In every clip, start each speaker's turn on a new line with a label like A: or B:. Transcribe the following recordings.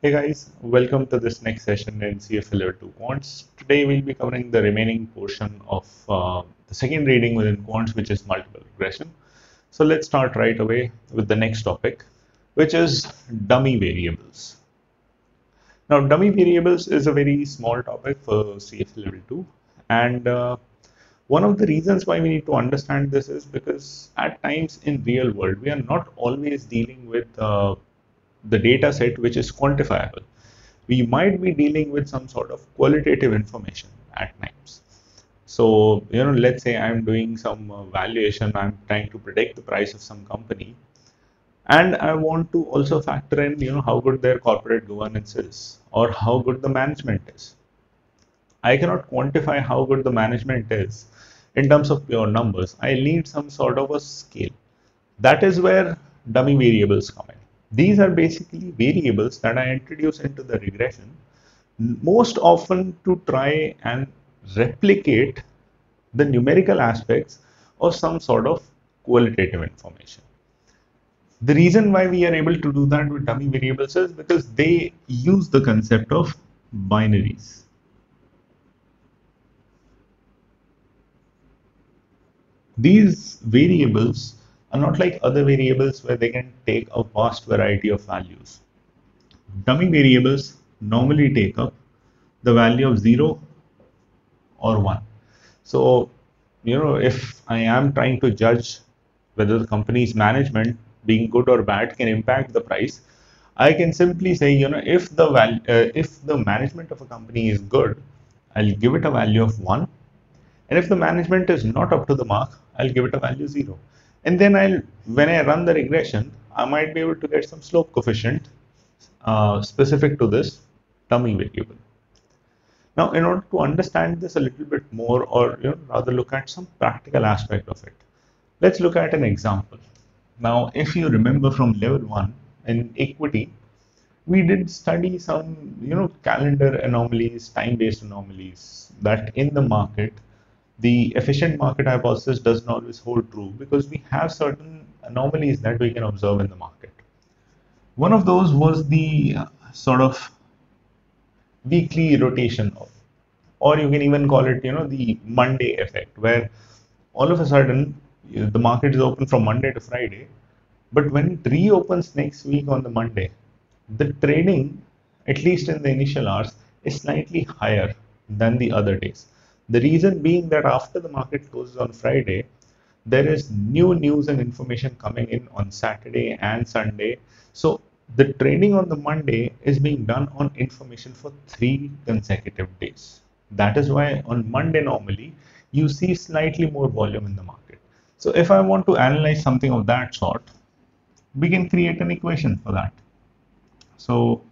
A: Hey guys, welcome to this next session in CFA Level 2 Quants. Today we'll be covering the remaining portion of the second reading within Quants, which is multiple regression. So let's start right away with the next topic, which is dummy variables. Now, dummy variables is a very small topic for CFA Level 2, and one of the reasons why we need to understand this is because at times in real world we are not always dealing with the data set which is quantifiable. We might be dealing with some sort of qualitative information at times. So, let's say I'm doing some valuation, I'm trying to predict the price of some company, and I want to also factor in, how good their corporate governance is or how good the management is. I cannot quantify how good the management is in terms of pure numbers. I need some sort of a scale. That is where dummy variables come in. These are basically variables that I introduce into the regression most often to try and replicate the numerical aspects of some sort of qualitative information. The reason why we are able to do that with dummy variables is because they use the concept of binaries. These variables are not like other variables where they can take a vast variety of values. Dummy variables normally take up the value of 0 or 1. So, if I am trying to judge whether the company's management being good or bad can impact the price, I can simply say, if the management of a company is good, I'll give it a value of 1. And if the management is not up to the mark, I'll give it a value 0. And then when I run the regression, I might be able to get some slope coefficient specific to this dummy variable. Now, in order to understand this a little bit more, or rather look at some practical aspect of it, let's look at an example. Now, if you remember from level 1 in equity, we did study some calendar anomalies, time-based anomalies that in the market, the efficient market hypothesis doesn't always hold true because we have certain anomalies that we can observe in the market. One of those was the sort of weekly rotation of, or you can even call it, the Monday effect, where all of a sudden the market is open from Monday to Friday, but when it reopens next week on the Monday, the trading, at least in the initial hours, is slightly higher than the other days. The reason being that after the market closes on Friday, there is new news and information coming in on Saturday and Sunday. So the trading on the Monday is being done on information for 3 consecutive days. That is why on Monday normally you see slightly more volume in the market. So if I want to analyze something of that sort, we can create an equation for that. So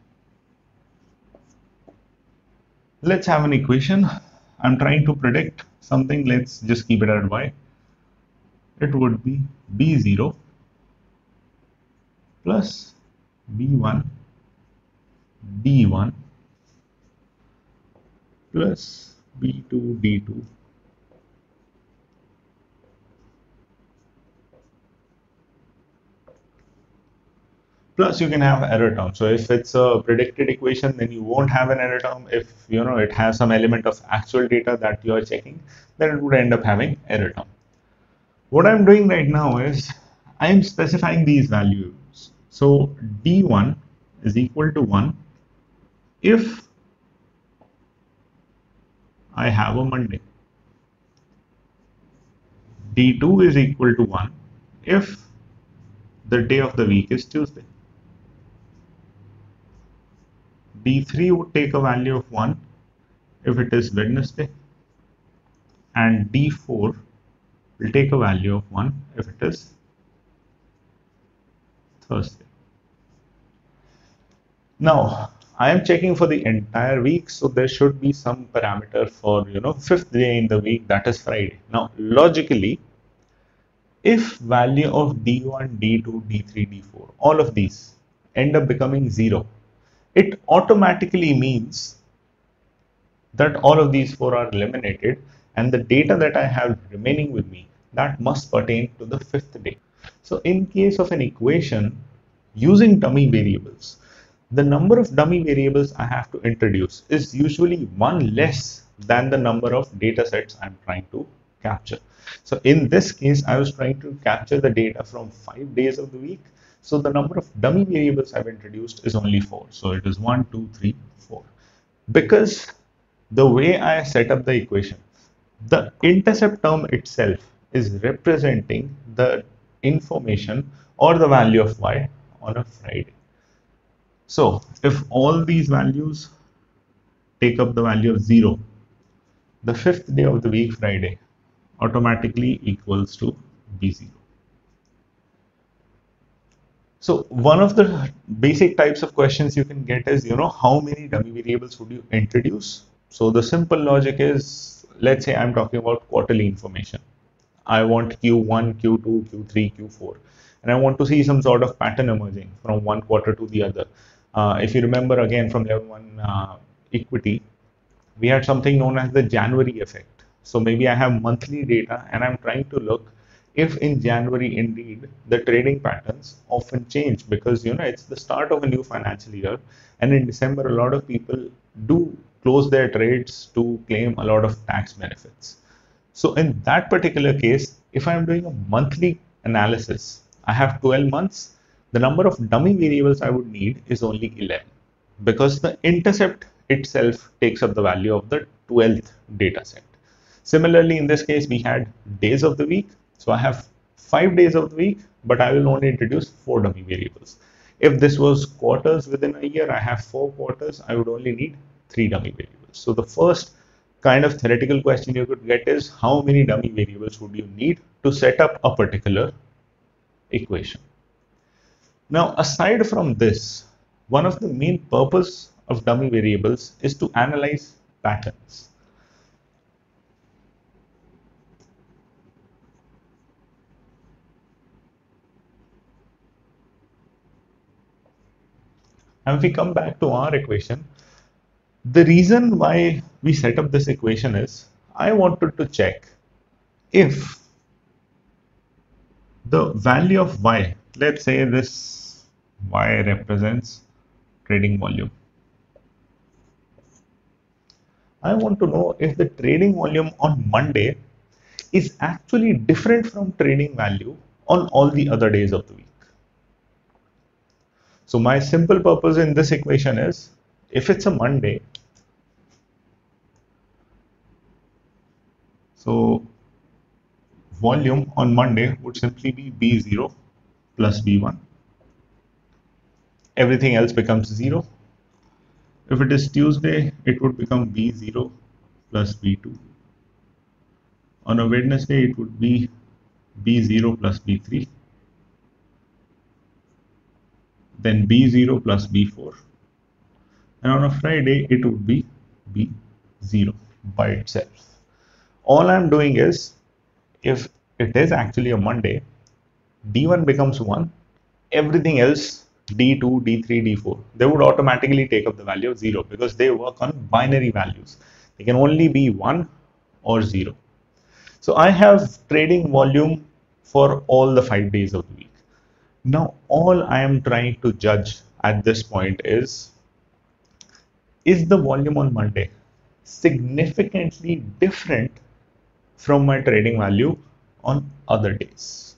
A: let's have an equation. I'm trying to predict something. Let's just keep it at y. It would be b0 plus b1 d1 plus b2 d2 plus you can have error term. So if it's a predicted equation, then you won't have an error term. If it has some element of actual data that you are checking, then it would end up having error term. What I'm doing right now is I'm specifying these values. So d1 is equal to 1 if I have a Monday. D2 is equal to 1 if the day of the week is Tuesday. D3 would take a value of 1 if it is Wednesday, and D4 will take a value of 1 if it is Thursday. Now, I am checking for the entire week, so there should be some parameter for fifth day in the week, that is Friday. Now, logically, if value of D1, D2, D3, D4, all of these end up becoming 0, it automatically means that all of these 4 are eliminated, and the data that I have remaining with me, that must pertain to the fifth day. So in case of an equation using dummy variables, the number of dummy variables I have to introduce is usually one less than the number of data sets I'm trying to capture. So in this case, I was trying to capture the data from 5 days of the week. So the number of dummy variables I've introduced is only 4. So it is 1, 2, 3, 4. Because the way I set up the equation, the intercept term itself is representing the information or the value of y on a Friday. So if all these values take up the value of 0, the fifth day of the week, Friday, automatically equals to B0. So one of the basic types of questions you can get is, how many dummy variables would you introduce? So the simple logic is, let's say I'm talking about quarterly information. I want Q1, Q2, Q3, Q4, and I want to see some sort of pattern emerging from one quarter to the other. If you remember again from level 1 equity, we had something known as the January effect. So maybe I have monthly data and I'm trying to look if in January indeed the trading patterns often change, because it's the start of a new financial year, and in December a lot of people do close their trades to claim a lot of tax benefits. So in that particular case, if I'm doing a monthly analysis, I have 12 months, the number of dummy variables I would need is only 11, because the intercept itself takes up the value of the 12th data set. Similarly, in this case, we had days of the week. So I have 5 days of the week, but I will only introduce 4 dummy variables. If this was quarters within a year, I have 4 quarters, I would only need 3 dummy variables. So the first kind of theoretical question you could get is, how many dummy variables would you need to set up a particular equation? Now, aside from this, one of the main purpose of dummy variables is to analyze patterns. And if we come back to our equation, the reason why we set up this equation is I wanted to check if the value of y, let's say this y represents trading volume. I want to know if the trading volume on Monday is actually different from trading value on all the other days of the week. So my simple purpose in this equation is, if it's a Monday, so volume on Monday would simply be B0 plus B1. Everything else becomes 0. If it is Tuesday, it would become B0 plus B2. On a Wednesday, it would be B0 plus B3. Then B0 plus B4. And on a Friday, it would be B0 by itself. All I'm doing is, if it is actually a Monday, D1 becomes 1, everything else, D2, D3, D4, they would automatically take up the value of 0, because they work on binary values. They can only be 1 or 0. So I have trading volume for all the 5 days of the week. Now, all I am trying to judge at this point is the volume on Monday significantly different from my trading value on other days?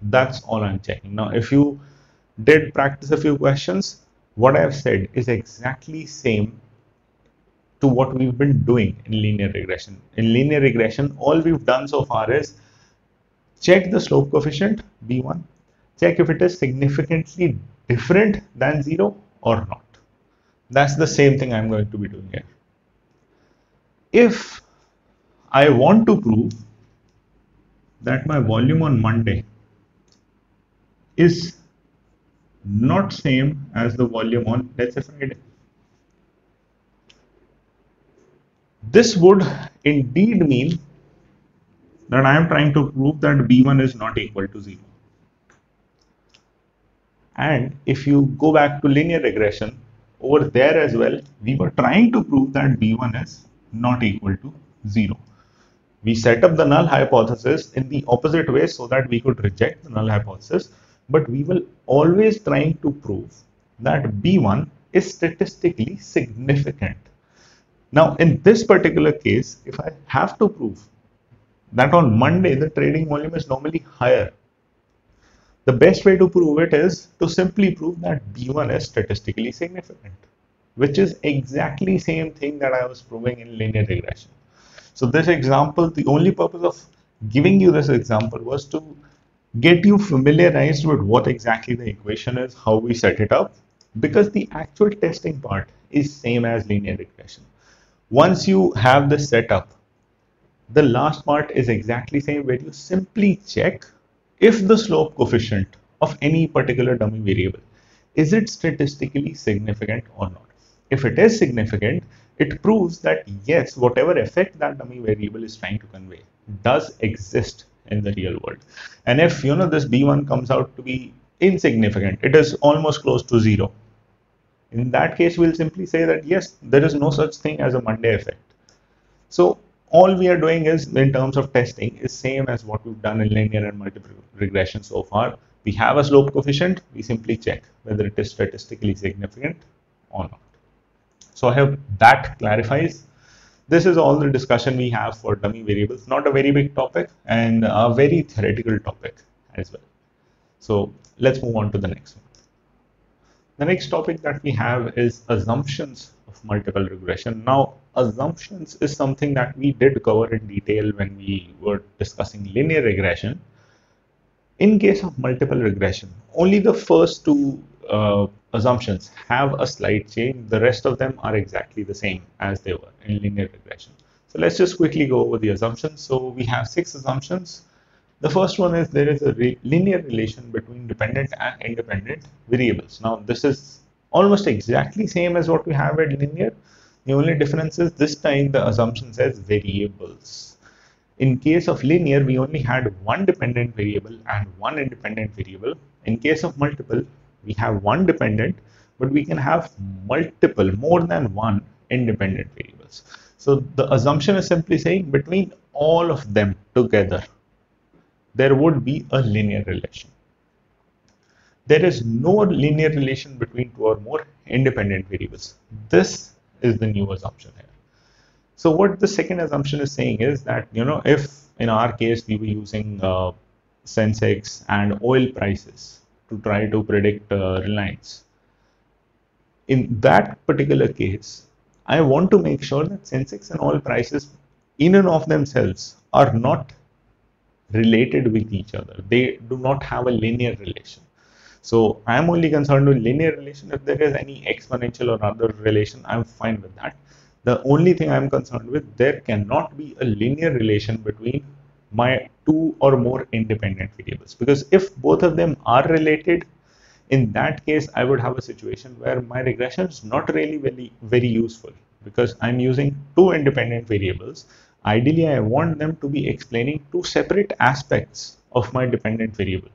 A: That's all I'm checking. Now, if you did practice a few questions, what I've said is exactly same to what we've been doing in linear regression. In linear regression, all we've done so far is check the slope coefficient B1, check if it is significantly different than 0 or not. That's the same thing I'm going to be doing here. If I want to prove that my volume on Monday is not same as the volume on, let's say, Friday, this would indeed mean that I am trying to prove that B1 is not equal to 0. And if you go back to linear regression, over there as well, we were trying to prove that B1 is not equal to 0. We set up the null hypothesis in the opposite way so that we could reject the null hypothesis, but we will always trying to prove that B1 is statistically significant. Now, in this particular case, if I have to prove that on Monday the trading volume is normally higher, the best way to prove it is to simply prove that B1 is statistically significant, which is exactly same thing that I was proving in linear regression. So this example, the only purpose of giving you this example was to get you familiarized with what exactly the equation is, how we set it up, because the actual testing part is same as linear regression. Once you have this set up, the last part is exactly same, where you simply check if the slope coefficient of any particular dummy variable is it statistically significant or not. If it is significant, it proves that yes, whatever effect that dummy variable is trying to convey does exist in the real world. And if this B1 comes out to be insignificant, it is almost close to zero. In that case, we'll simply say that yes, there is no such thing as a Monday effect. So all we are doing is, in terms of testing, is same as what we've done in linear and multiple regression so far. We have a slope coefficient, we simply check whether it is statistically significant or not. So I hope that clarifies. This is all the discussion we have for dummy variables. Not a very big topic and a very theoretical topic as well. So let's move on to the next one. The next topic that we have is assumptions of multiple regression. Now, assumptions is something that we did cover in detail when we were discussing linear regression. In case of multiple regression, only the first two assumptions have a slight change. The rest of them are exactly the same as they were in linear regression. So let's just quickly go over the assumptions. So we have 6 assumptions. The first one is there is a linear relation between dependent and independent variables. Now, this is almost exactly same as what we have at linear. The only difference is this time the assumption says variables. In case of linear, we only had one dependent variable and one independent variable. In case of multiple, we have one dependent, but we can have multiple, more than one independent variables. So the assumption is simply saying between all of them together, there would be a linear relation. There is no linear relation between two or more independent variables. This is the new assumption here. So what the second assumption is saying is that, if in our case we were using Sensex and oil prices to try to predict reliance, in that particular case, I want to make sure that Sensex and oil prices in and of themselves are not related with each other. They do not have a linear relation. So I am only concerned with linear relation. If there is any exponential or other relation, I'm fine with that. The only thing I'm concerned with, there cannot be a linear relation between my two or more independent variables. Because if both of them are related, in that case, I would have a situation where my regression is not really very useful, because I'm using two independent variables. Ideally, I want them to be explaining two separate aspects of my dependent variable.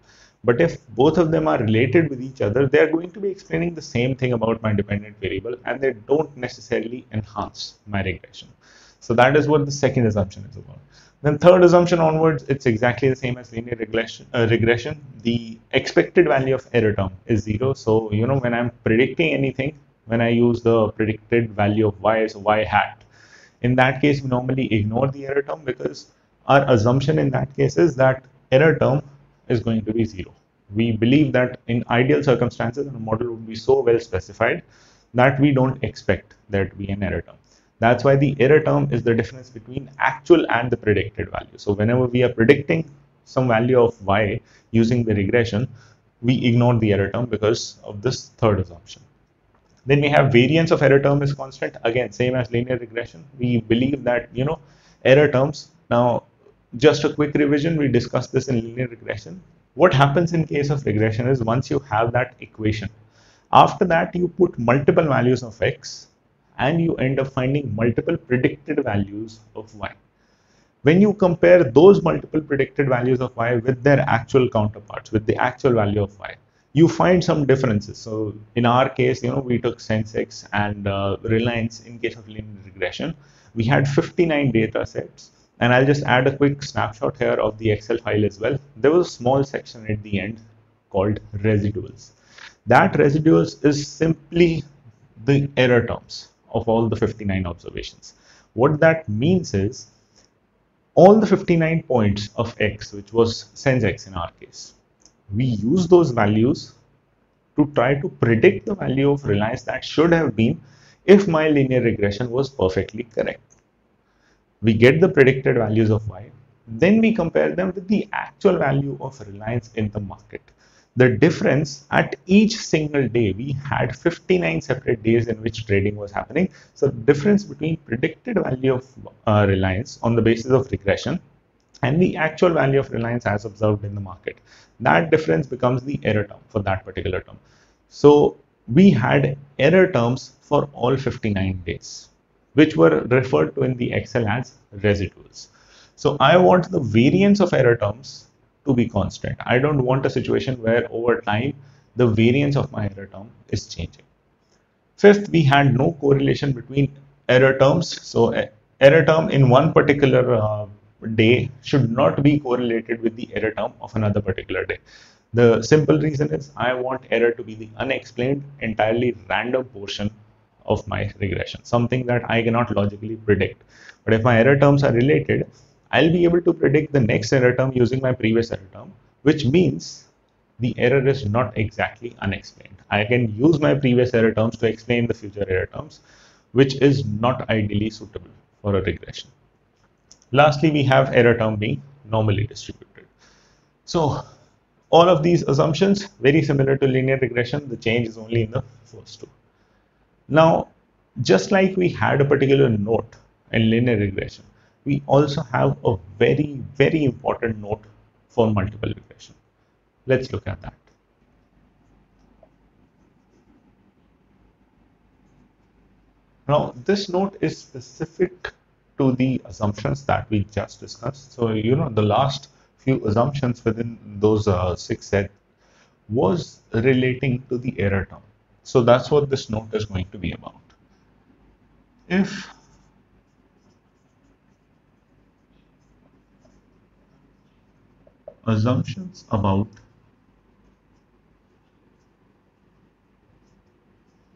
A: But if both of them are related with each other, they are going to be explaining the same thing about my dependent variable, and they don't necessarily enhance my regression. So that is what the second assumption is about. Then third assumption onwards, it's exactly the same as linear regression. The expected value of error term is 0. So, when I'm predicting anything, when I use the predicted value of y, so y hat, in that case, we normally ignore the error term, because our assumption in that case is that error term is going to be 0. We believe that in ideal circumstances, the model would be so well specified that we don't expect there to be an error term. That's why the error term is the difference between actual and the predicted value. So whenever we are predicting some value of y using the regression, we ignore the error term because of this third assumption. Then we have variance of error term is constant. Again, same as linear regression. We believe that, error terms. Now, just a quick revision, we discussed this in linear regression. What happens in case of regression is, once you have that equation, after that you put multiple values of x and you end up finding multiple predicted values of y. When you compare those multiple predicted values of y with their actual counterparts, with the actual value of y, you find some differences. So in our case, we took Sensex and Reliance. In case of linear regression, we had 59 data sets. And I'll just add a quick snapshot here of the Excel file as well. There was a small section at the end called residuals. That residuals is simply the error terms of all the 59 observations. What that means is all the 59 points of x, which was sense x in our case, we use those values to try to predict the value of reliance that should have been if my linear regression was perfectly correct. We get the predicted values of y, then we compare them with the actual value of reliance in the market. The difference at each single day, we had 59 separate days in which trading was happening. So the difference between predicted value of reliance on the basis of regression and the actual value of reliance as observed in the market, that difference becomes the error term for that particular term. So we had error terms for all 59 days, which were referred to in the Excel as residuals. So I want the variance of error terms to be constant. I don't want a situation where over time the variance of my error term is changing. Fifth, we had no correlation between error terms. So error term in one particular day should not be correlated with the error term of another particular day. The simple reason is I want error to be the unexplained, entirely random portion of my regression, something that I cannot logically predict. But if my error terms are related, I'll be able to predict the next error term using my previous error term, which means the error is not exactly unexplained. I can use my previous error terms to explain the future error terms, which is not ideally suitable for a regression. Lastly, we have error term being normally distributed. So all of these assumptions very similar to linear regression. The change is only in the first two. Now, just like we had a particular note in linear regression, we also have a very important note for multiple regression. Let's look at that. Now, this note is specific to the assumptions that we just discussed. So, the last few assumptions within those six sets was relating to the error term. So, that's what this note is going to be about. If assumptions about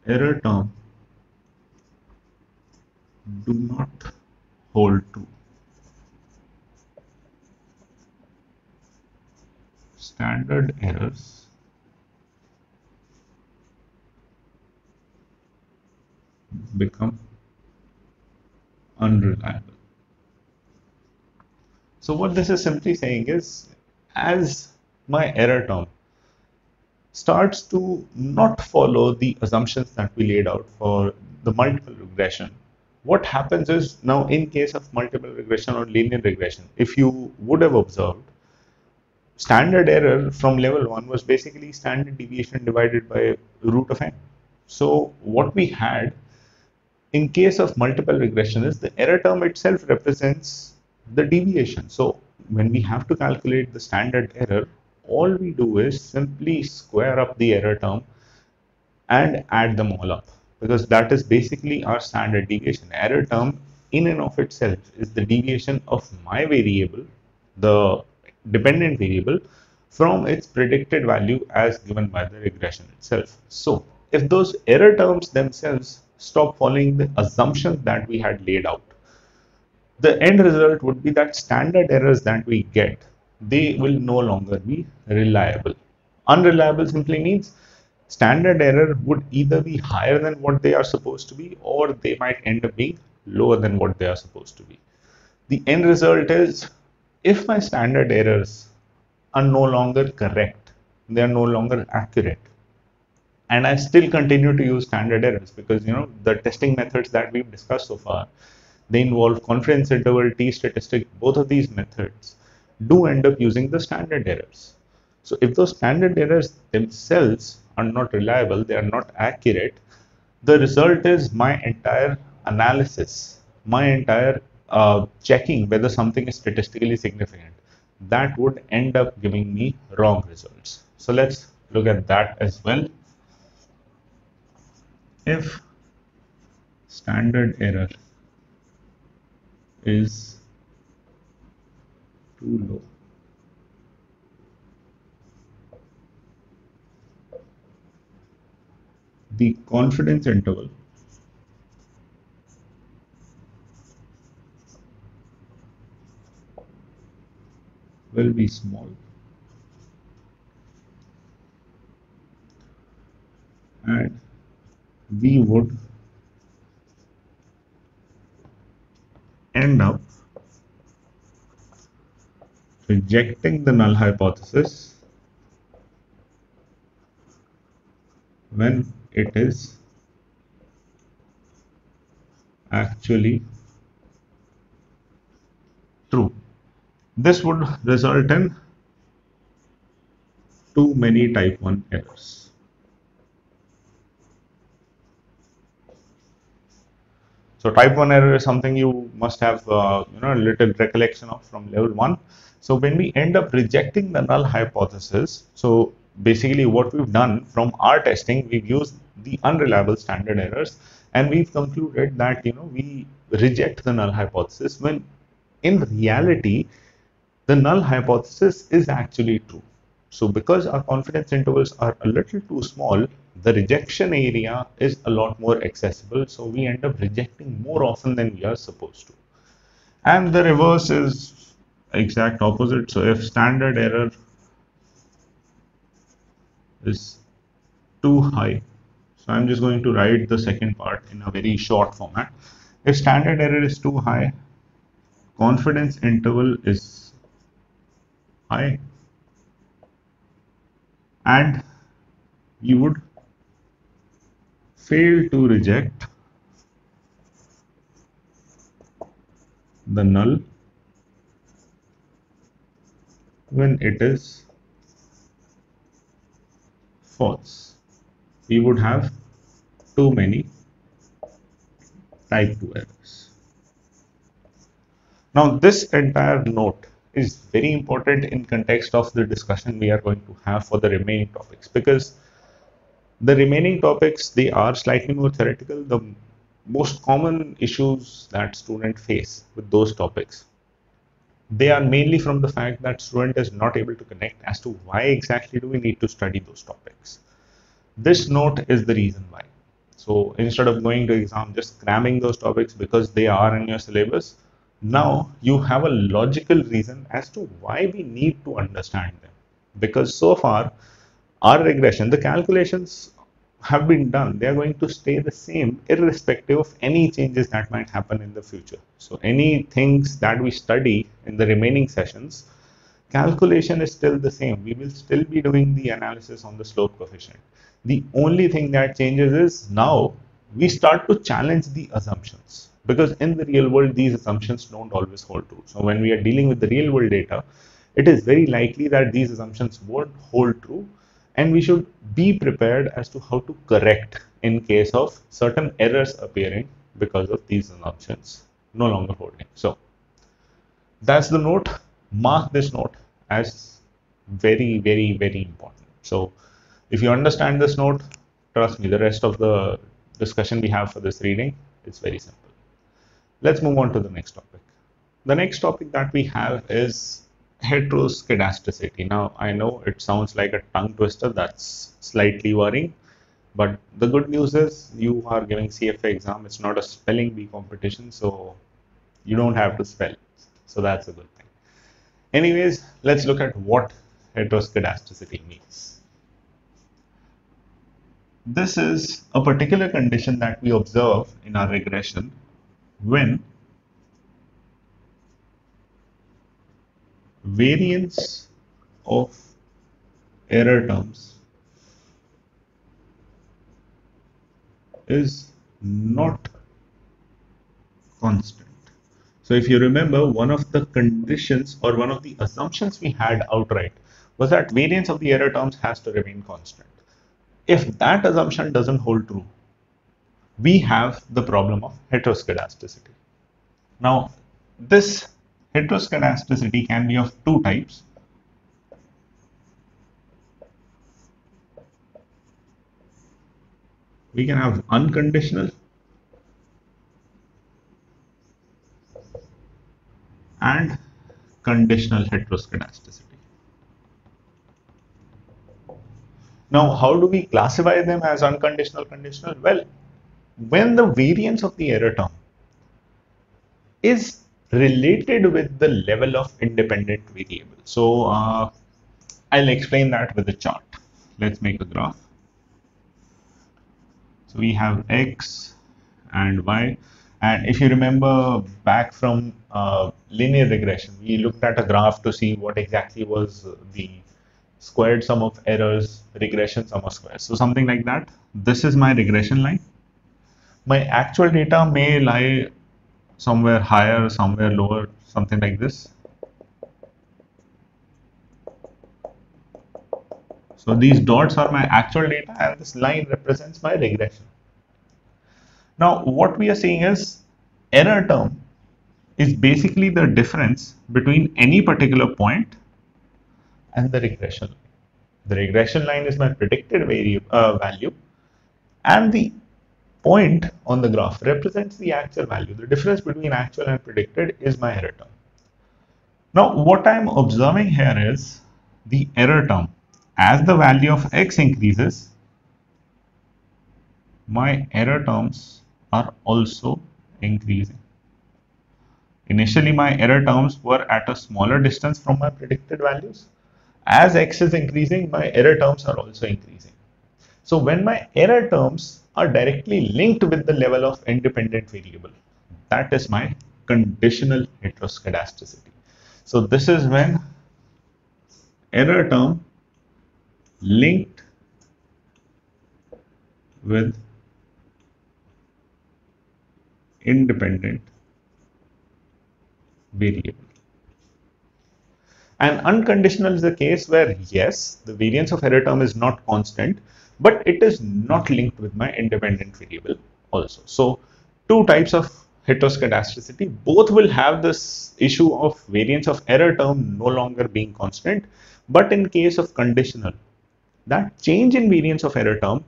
A: error term do not hold true, standard errors become unreliable. So what this is simply saying is, as my error term starts to not follow the assumptions that we laid out for the multiple regression, what happens is, now in case of multiple regression or linear regression, if you would have observed, standard error from level 1 was basically standard deviation divided by root of n. So what we had in case of multiple regression is the error term itself represents the deviation. So when we have to calculate the standard error, all we do is simply square up the error term and add them all up, because that is basically our standard deviation. Error term in and of itself is the deviation of my variable, the dependent variable, from its predicted value as given by the regression itself. So if those error terms themselves stop following the assumptions that we had laid out, the end result would be that standard errors that we get, they will no longer be reliable. Unreliable simply means standard error would either be higher than what they are supposed to be, or they might end up being lower than what they are supposed to be. The end result is, if my standard errors are no longer correct, they are no longer accurate, and I still continue to use standard errors, because the testing methods that we've discussed so far, they involve confidence interval, t-statistic. Both of these methods do end up using the standard errors. So if those standard errors themselves are not reliable, they are not accurate, the result is my entire analysis, my entire checking whether something is statistically significant, that would end up giving me wrong results. So let's look at that as well. If standard error is too low, the confidence interval will be small, and we would end up rejecting the null hypothesis when it is actually true. This would result in too many type 1 errors. So type 1 error is something you must have a little recollection of from level 1. So when we end up rejecting the null hypothesis, so basically what we've done from our testing, we've used the unreliable standard errors, and we've concluded that we reject the null hypothesis when in reality the null hypothesis is actually true. So because our confidence intervals are a little too small, the rejection area is a lot more accessible. So we end up rejecting more often than we are supposed to. And the reverse is exact opposite. So if standard error is too high, so I'm just going to write the second part in a very short format. If standard error is too high, confidence interval is high, and you would fail to reject the null when it is false. We would have too many type 2 errors. Now, this entire note is very important in context of the discussion we are going to have for the remaining topics, because the remaining topics, they are slightly more theoretical. The most common issues that students face with those topics, they are mainly from the fact that student is not able to connect as to why exactly do we need to study those topics. This note is the reason why. So instead of going to exam just cramming those topics because they are in your syllabus, now you have a logical reason as to why we need to understand them. Because so far, our regression, the calculations have been done. They are going to stay the same irrespective of any changes that might happen in the future. So any things that we study in the remaining sessions, calculation is still the same. We will still be doing the analysis on the slope coefficient. The only thing that changes is now we start to challenge the assumptions, because in the real world these assumptions don't always hold true. So when we are dealing with the real world data, it is very likely that these assumptions won't hold true, and we should be prepared as to how to correct in case of certain errors appearing because of these assumptions no longer holding. So that's the note. Mark this note as very, very, very important. So if you understand this note, trust me, the rest of the discussion we have for this reading is very simple. Let's move on to the next topic. The next topic that we have is heteroskedasticity. Now, I know it sounds like a tongue twister, that's slightly worrying, but the good news is you are giving CFA exam. It's not a spelling bee competition, so you don't have to spell. So that's a good thing. Anyways, let's look at what heteroskedasticity means. This is a particular condition that we observe in our regression when variance of error terms is not constant. So if you remember, one of the conditions or one of the assumptions we had outright was that variance of the error terms has to remain constant. If that assumption doesn't hold true, we have the problem of heteroskedasticity. Now, this heteroskedasticity can be of two types. We can have unconditional and conditional heteroskedasticity. Now, how do we classify them as unconditional, conditional? Well, when the variance of the error term is related with the level of independent variable. So I'll explain that with a chart. Let's make a graph. So we have x and y. And if you remember back from linear regression, we looked at a graph to see what exactly was the squared sum of errors, regression sum of squares. So something like that. This is my regression line. My actual data may lie somewhere higher, somewhere lower, something like this. So these dots are my actual data and this line represents my regression. Now what we are seeing is error term is basically the difference between any particular point and the regression line. The regression line is my predicted value and the point on the graph represents the actual value. The difference between actual and predicted is my error term. Now what I am observing here is the error term. As the value of x increases, my error terms are also increasing. Initially, my error terms were at a smaller distance from my predicted values. As x is increasing, my error terms are also increasing. So when my error terms are directly linked with the level of independent variable, that is my conditional heteroskedasticity. So this is when error term linked with independent variable. And unconditional is the case where, yes, the variance of error term is not constant, but it is not linked with my independent variable also. So two types of heteroskedasticity, both will have this issue of variance of error term no longer being constant, but in case of conditional, that change in variance of error term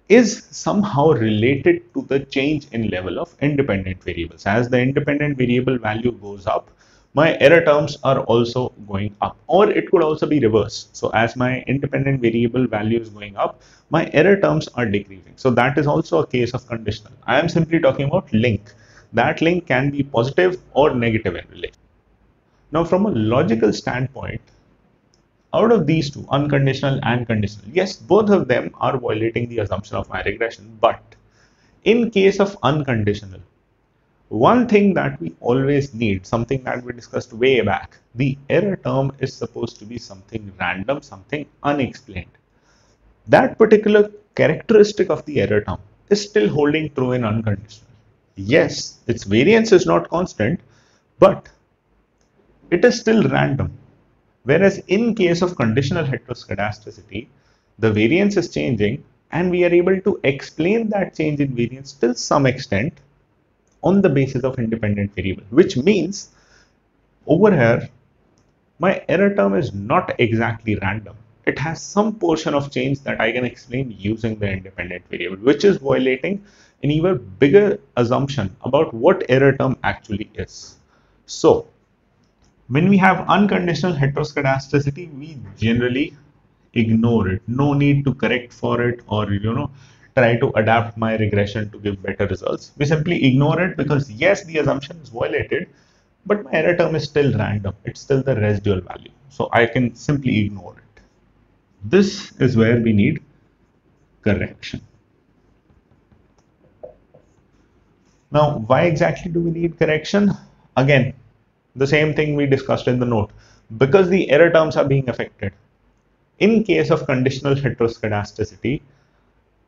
A: is somehow related to the change in level of independent variables. As the independent variable value goes up, my error terms are also going up, or it could also be reversed. So as my independent variable value is going up, my error terms are decreasing. So that is also a case of conditional. I am simply talking about link. That link can be positive or negative in relation. Now from a logical standpoint, out of these two, unconditional and conditional, yes, both of them are violating the assumption of my regression. But in case of unconditional, one thing that we always need, something that we discussed way back, the error term is supposed to be something random, something unexplained. That particular characteristic of the error term is still holding true in unconditional. Yes, its variance is not constant, but it is still random. Whereas in case of conditional heteroskedasticity, the variance is changing and we are able to explain that change in variance till some extent on the basis of independent variable, which means over here, my error term is not exactly random. It has some portion of change that I can explain using the independent variable, which is violating an even bigger assumption about what error term actually is. So when we have unconditional heteroskedasticity, we generally ignore it. No need to correct for it or try to adapt my regression to give better results. We simply ignore it because yes, the assumption is violated, but my error term is still random. It's still the residual value. So I can simply ignore it. This is where we need correction. Now, why exactly do we need correction? Again, the same thing we discussed in the note. Because the error terms are being affected. In case of conditional heteroskedasticity,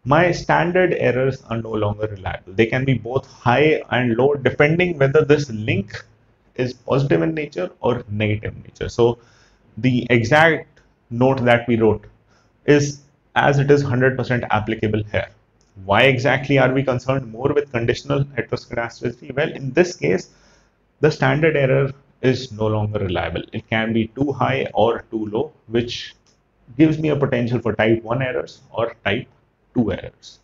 A: my standard errors are no longer reliable. They can be both high and low depending whether this link is positive in nature or negative in nature. So the exact note that we wrote is as it is 100% applicable here. Why exactly are we concerned more with conditional heteroskedasticity? Well, in this case, the standard error is no longer reliable. It can be too high or too low, which gives me a potential for type 1 errors or type 2 errors.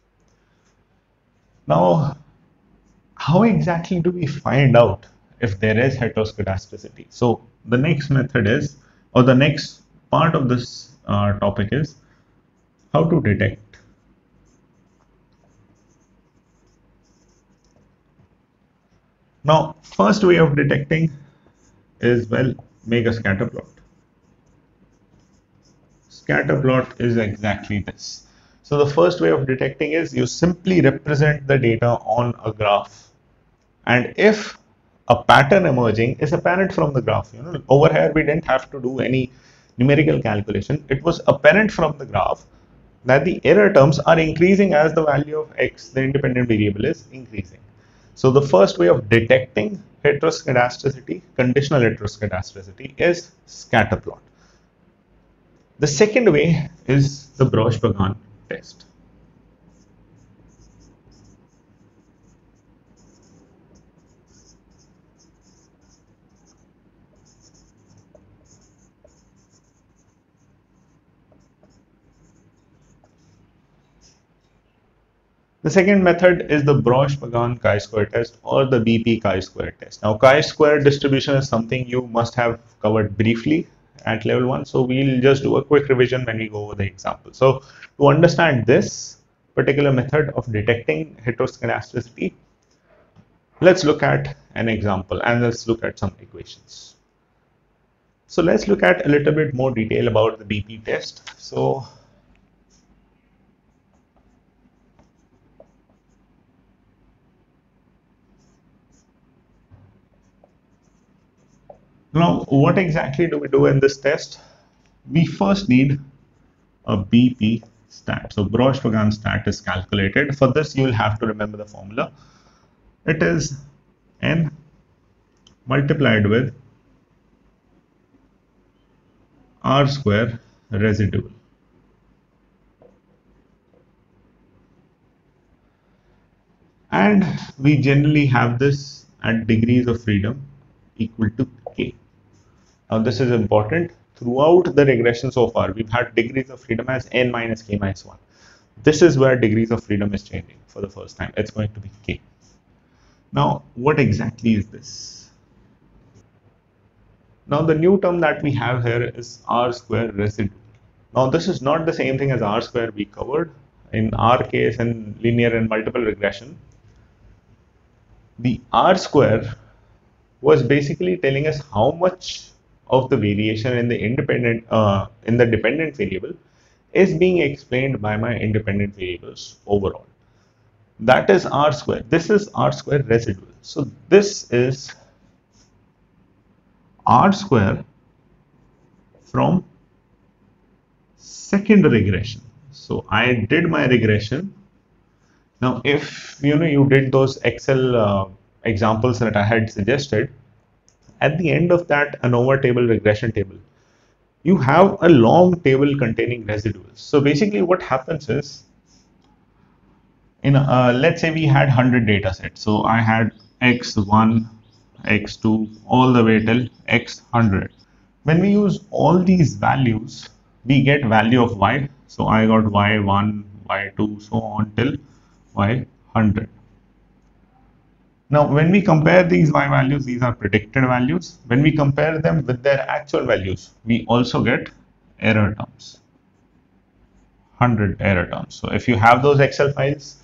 A: Now, how exactly do we find out if there is heteroskedasticity? So the next method is, or the next part of this topic is, How to detect? Now, first way of detecting is, well, make a scatter plot. Scatter plot is exactly this. So the first way of detecting is you simply represent the data on a graph. And if a pattern emerging is apparent from the graph, over here we didn't have to do any numerical calculation. It was apparent from the graph that the error terms are increasing as the value of x, the independent variable, is increasing. So the first way of detecting heteroskedasticity, conditional heteroskedasticity, is scatter plot. The second way is the Brosh-Pagan test. The second method is the Brosh-Pagan chi-square test or the BP chi-square test. Now, chi-square distribution is something you must have covered briefly at level 1. So we'll just do a quick revision when we go over the example. So to understand this particular method of detecting heteroskedasticity, let's look at an example and let's look at some equations. So let's look at a little bit more detail about the BP test. So now, what exactly do we do in this test? We first need a BP stat. So Brosh-Pagan stat is calculated. For this, you will have to remember the formula. It is n multiplied with r square residual. And we generally have this at degrees of freedom equal to k. Now, this is important. Throughout the regression so far, we've had degrees of freedom as n minus k minus 1. This is where degrees of freedom is changing for the first time. It's going to be k. Now, what exactly is this? Now, the new term that we have here is r square residual. Now, this is not the same thing as r square we covered in our case in linear and multiple regression. The r square was basically telling us how much of the variation in the dependent variable is being explained by my independent variables overall. That is r square. This is r square residual. So this is r square from second regression. So I did my regression. Now, if you did those Excel examples that I had suggested, at the end of that ANOVA table, regression table, you have a long table containing residuals. So basically, what happens is, let's say we had 100 data sets. So I had x1, x2, all the way till x100. When we use all these values, we get value of y. So I got y1, y2, so on till y100. Now, when we compare these y values, these are predicted values. When we compare them with their actual values, we also get error terms. 100 error terms. So if you have those Excel files,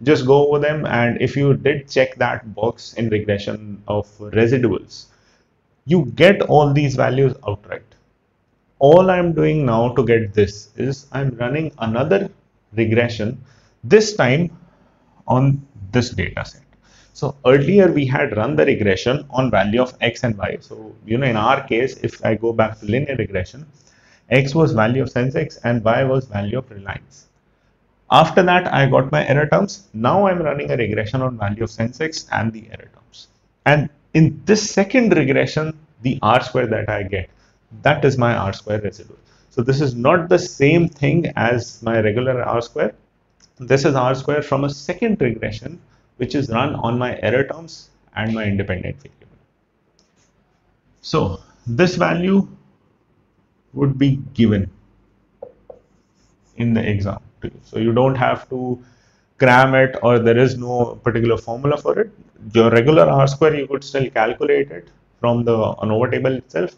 A: just go over them, and if you did check that box in regression of residuals, you get all these values outright. All I'm doing now to get this is I'm running another regression, this time on this data set. So earlier we had run the regression on value of x and y. So in our case, if I go back to linear regression, x was value of sense x and y was value of reliance. After that, I got my error terms. Now I'm running a regression on value of sense x and the error terms. And in this second regression, the r square that I get, that is my r square residual. So this is not the same thing as my regular r square. This is r square from a second regression, which is run on my error terms and my independent variable. So this value would be given in the exam to you. So you don't have to cram it, or there is no particular formula for it. Your regular r square, you could still calculate it from the ANOVA table itself.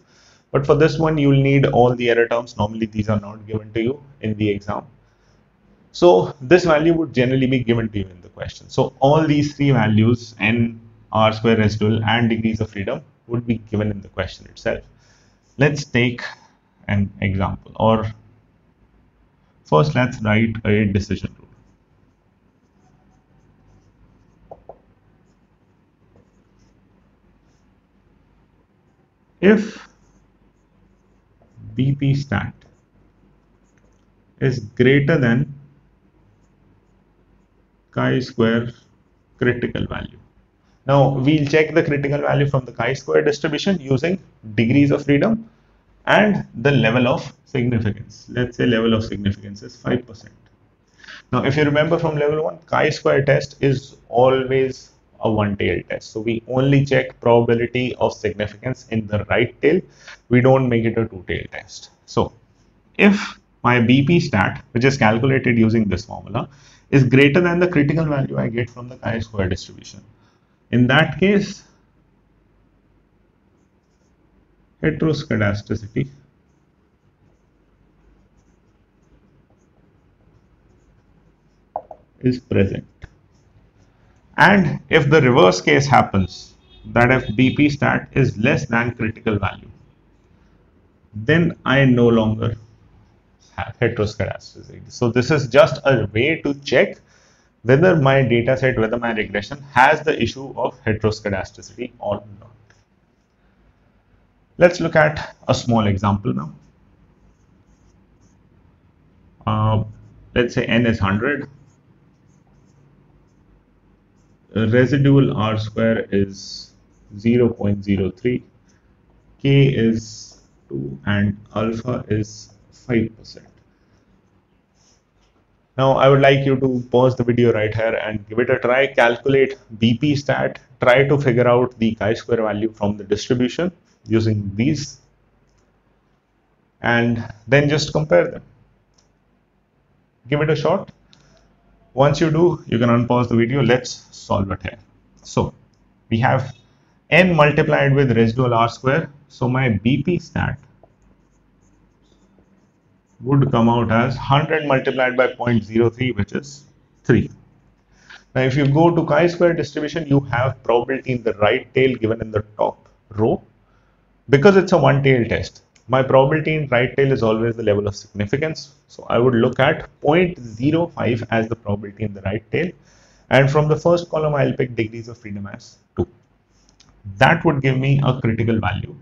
A: But for this one, you'll need all the error terms. Normally, these are not given to you in the exam. So this value would generally be given to you in the question. So all these three values, n, r square residual and degrees of freedom, would be given in the question itself. Let's take an example, or first let's write a decision rule. If BP stat is greater than chi-square critical value. Now we'll check the critical value from the chi-square distribution using degrees of freedom and the level of significance. Let's say level of significance is 5%. Now if you remember from level 1, chi-square test is always a one-tail test. So we only check probability of significance in the right tail. We don't make it a two-tail test. So if my BP stat, which is calculated using this formula, is greater than the critical value I get from the chi-square distribution, in that case, heteroskedasticity is present. And if the reverse case happens, that if BP stat is less than critical value, then I no longer have heteroskedasticity. So this is just a way to check whether my data set, whether my regression has the issue of heteroskedasticity or not. Let's look at a small example now. Let's say n is 100. Residual r square is 0.03. K is 2 and alpha is 5%. Now I would like you to pause the video right here and give it a try. Calculate BP stat. Try to figure out the chi-square value from the distribution using these, and then just compare them. Give it a shot. Once you do, you can unpause the video. Let's solve it here. So we have n multiplied with residual r square. So my BP stat would come out as 100 multiplied by 0.03, which is 3. Now if you go to chi-square distribution, you have probability in the right tail given in the top row. Because it's a one-tail test, my probability in right tail is always the level of significance. So I would look at 0.05 as the probability in the right tail. And from the first column, I'll pick degrees of freedom as 2. That would give me a critical value.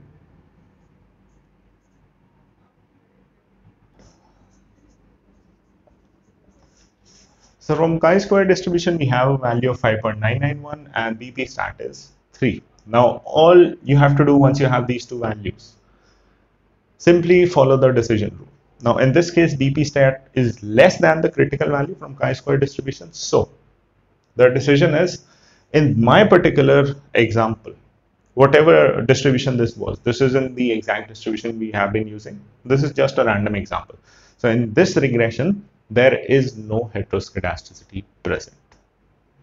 A: So from chi-square distribution, we have a value of 5.991 and BP stat is 3. Now all you have to do once you have these two values, simply follow the decision rule. Now in this case, BP stat is less than the critical value from chi-square distribution. So the decision is, in my particular example, whatever distribution this was, this isn't the exact distribution we have been using. This is just a random example. So in this regression, there is no heteroskedasticity present.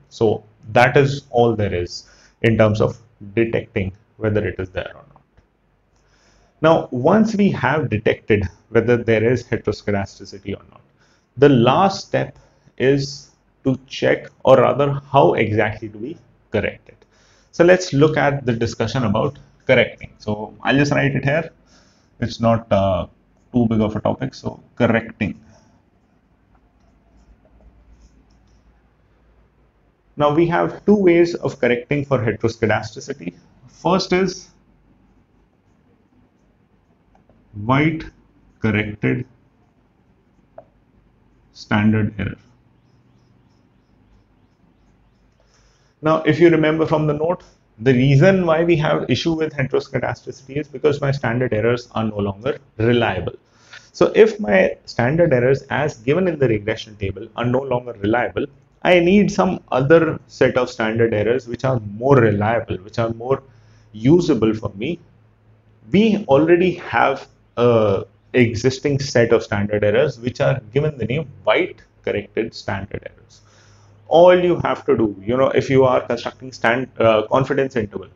A: So that is all there is in terms of detecting whether it is there or not. Now, once we have detected whether there is heteroskedasticity or not, the last step is to check, or rather, how exactly do we correct it? So let's look at the discussion about correcting. So I'll just write it here. It's not too big of a topic. So correcting. Now we have two ways of correcting for heteroskedasticity. First is white corrected standard error. Now if you remember from the note, the reason why we have issue with heteroskedasticity is because my standard errors are no longer reliable. So if my standard errors as given in the regression table are no longer reliable, I need some other set of standard errors which are more reliable, which are more usable for me. We already have a existing set of standard errors which are given the name white corrected standard errors. All you have to do, if you are constructing confidence interval,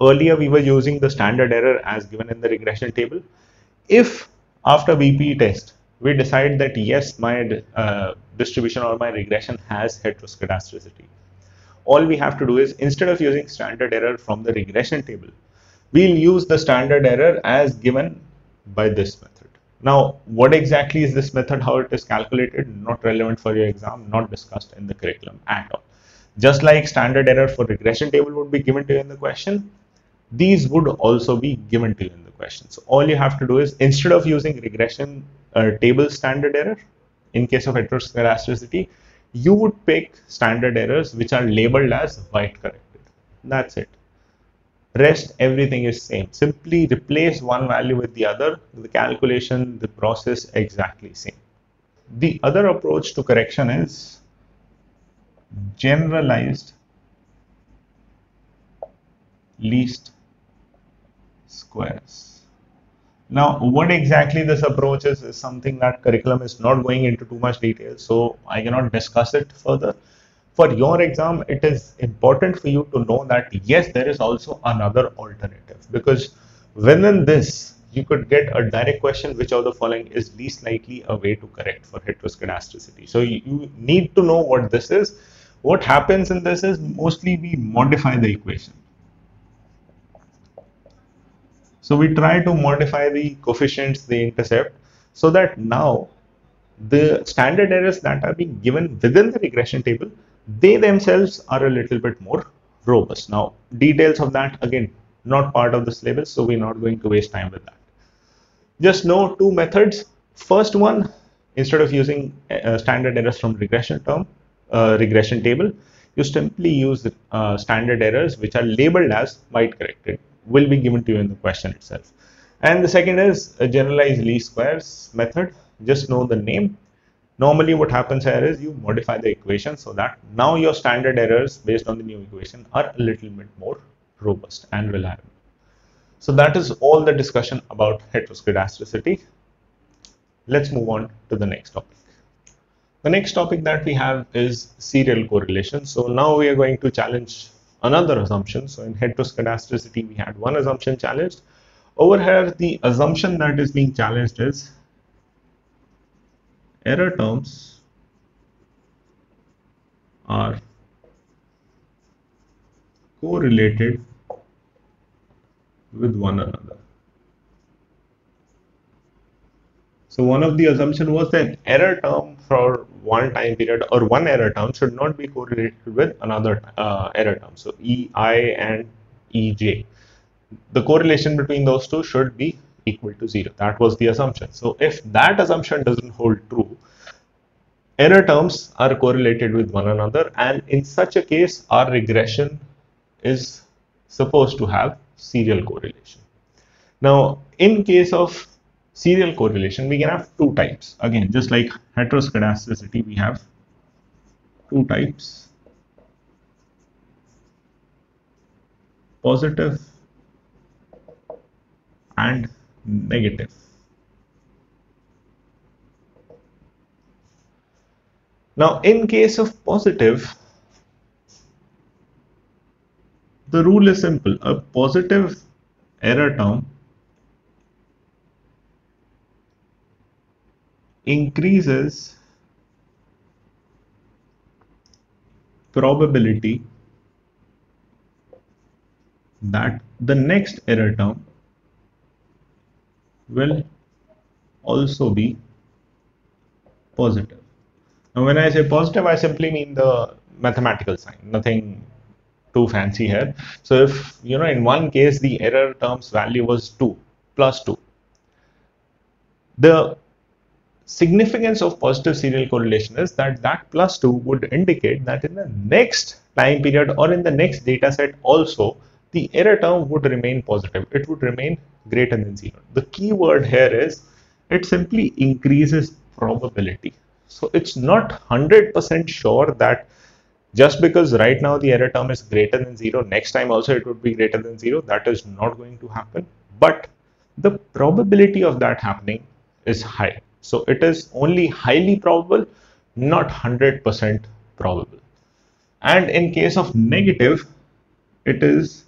A: earlier we were using the standard error as given in the regression table. If after BP test we decide that yes, my distribution or my regression has heteroskedasticity. All we have to do is, instead of using standard error from the regression table, we'll use the standard error as given by this method. Now, what exactly is this method, how it is calculated, not relevant for your exam, not discussed in the curriculum at all. Just like standard error for regression table would be given to you in the question, these would also be given to you in the question. So all you have to do is, instead of using regression table standard error, in case of heteroskedasticity, you would pick standard errors which are labeled as white corrected. That's it. Rest everything is same. Simply replace one value with the other. The calculation, the process exactly same. The other approach to correction is generalized least squares. Now, what exactly this approach is something that curriculum is not going into too much detail, so I cannot discuss it further. For your exam, it is important for you to know that yes, there is also another alternative, because within this, you could get a direct question, which of the following is least likely a way to correct for heteroskedasticity. So you need to know what this is. What happens in this is mostly we modify the equation. So we try to modify the coefficients, the intercept, so that now the standard errors that are being given within the regression table, they themselves are a little bit more robust. Now, details of that, again, not part of the syllabus, so we're not going to waste time with that. Just know two methods. First one, instead of using standard errors from regression table, you simply use standard errors which are labeled as white corrected, will be given to you in the question itself. And the second is a generalized least squares method. Just know the name. Normally what happens here is you modify the equation so that now your standard errors based on the new equation are a little bit more robust and reliable. So that is all the discussion about heteroskedasticity. Let's move on to the next topic. The next topic that we have is serial correlation. So now we are going to challenge another assumption. So in heteroskedasticity, we had one assumption challenged. Over here, the assumption that is being challenged is error terms are correlated with one another. So one of the assumption was that error term for one time period or one error term should not be correlated with another error term. So EI and EJ. The correlation between those two should be equal to 0. That was the assumption. So if that assumption doesn't hold true, error terms are correlated with one another, and in such a case, our regression is supposed to have serial correlation. Now, in case of serial correlation, we can have two types. Again, just like heteroskedasticity, we have two types: positive and negative. Now, in case of positive, the rule is simple. A positive error term increases probability that the next error term will also be positive. Now, when I say positive, I simply mean the mathematical sign, nothing too fancy here. So if, in one case, the error term's value was 2, plus 2, the significance of positive serial correlation is that that plus 2 would indicate that in the next time period or in the next data set also, the error term would remain positive. It would remain greater than 0. The key word here is it simply increases probability. So it's not 100% sure that just because right now the error term is greater than 0, next time also it would be greater than 0. That is not going to happen. But the probability of that happening is high. So it is only highly probable, not 100% probable. And in case of negative, it is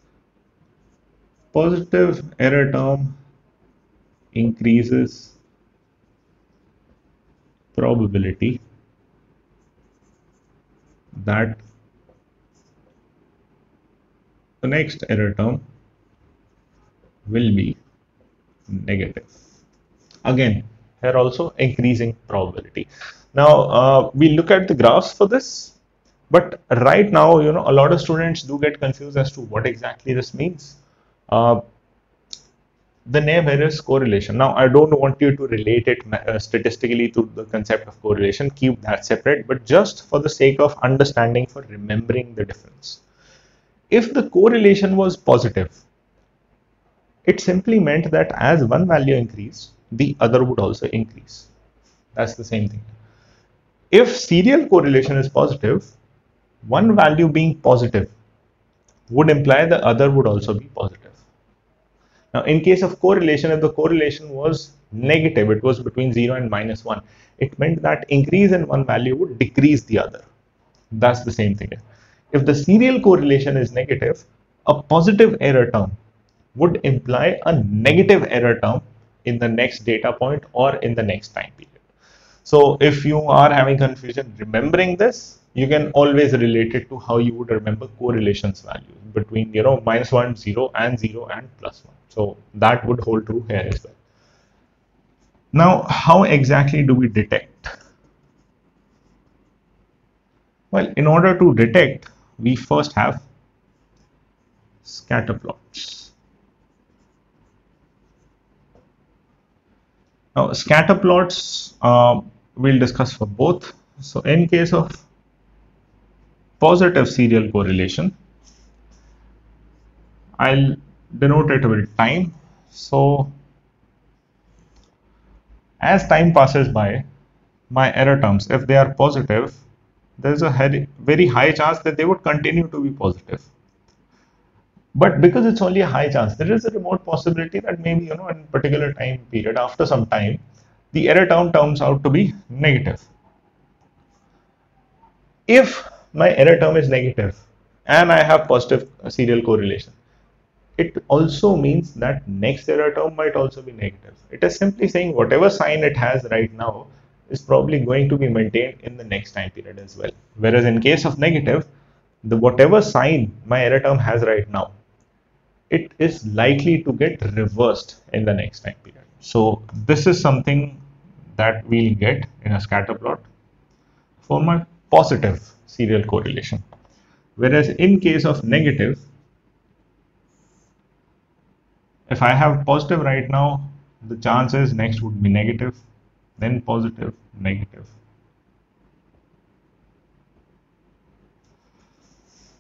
A: positive error term increases probability that the next error term will be negative. Again, here also increasing probability. Now we look at the graphs for this, but right now, a lot of students do get confused as to what exactly this means. Uh, the name here is correlation. Now, I don't want you to relate it statistically to the concept of correlation. Keep that separate, but just for the sake of understanding, for remembering the difference. If the correlation was positive, it simply meant that as one value increased, the other would also increase. That's the same thing. If serial correlation is positive, one value being positive would imply the other would also be positive. Now, in case of correlation, if the correlation was negative, it was between 0 and -1, it meant that increase in one value would decrease the other. That's the same thing. If the serial correlation is negative, a positive error term would imply a negative error term in the next data point or in the next time period. So if you are having confusion remembering this, you can always relate it to how you would remember correlations value between -1, 0 and +1. So that would hold true here as well. Now, how exactly do we detect? Well, in order to detect, we first have scatter plots. Now, scatter plots we'll discuss for both. So in case of positive serial correlation, I'll denote it with time. So as time passes by, my error terms, if they are positive, there's a very high chance that they would continue to be positive. But because it's only a high chance, there is a remote possibility that maybe, in a particular time period, after some time, the error term turns out to be negative. If my error term is negative and I have positive serial correlation, it also means that next error term might also be negative. It is simply saying whatever sign it has right now is probably going to be maintained in the next time period as well. Whereas in case of negative, the whatever sign my error term has right now, it is likely to get reversed in the next time period. So this is something that we'll get in a scatter plot for my positive serial correlation. Whereas in case of negative, if I have positive right now, the chances next would be negative, then positive, negative.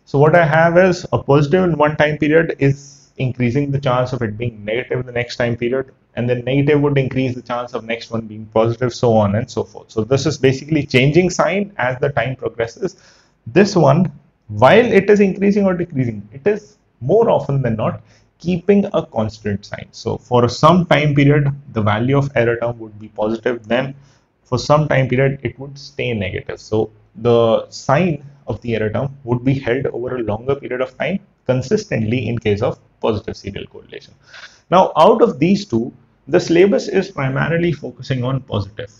A: So what I have is a positive in one time period is increasing the chance of it being negative in the next time period, and then negative would increase the chance of next one being positive, so on and so forth. So this is basically changing sign as the time progresses. This one, while it is increasing or decreasing, it is more often than not keeping a constant sign. So for some time period, the value of error term would be positive, then for some time period it would stay negative. So the sign of the error term would be held over a longer period of time consistently in case of positive serial correlation. Now, out of these two, the syllabus is primarily focusing on positive,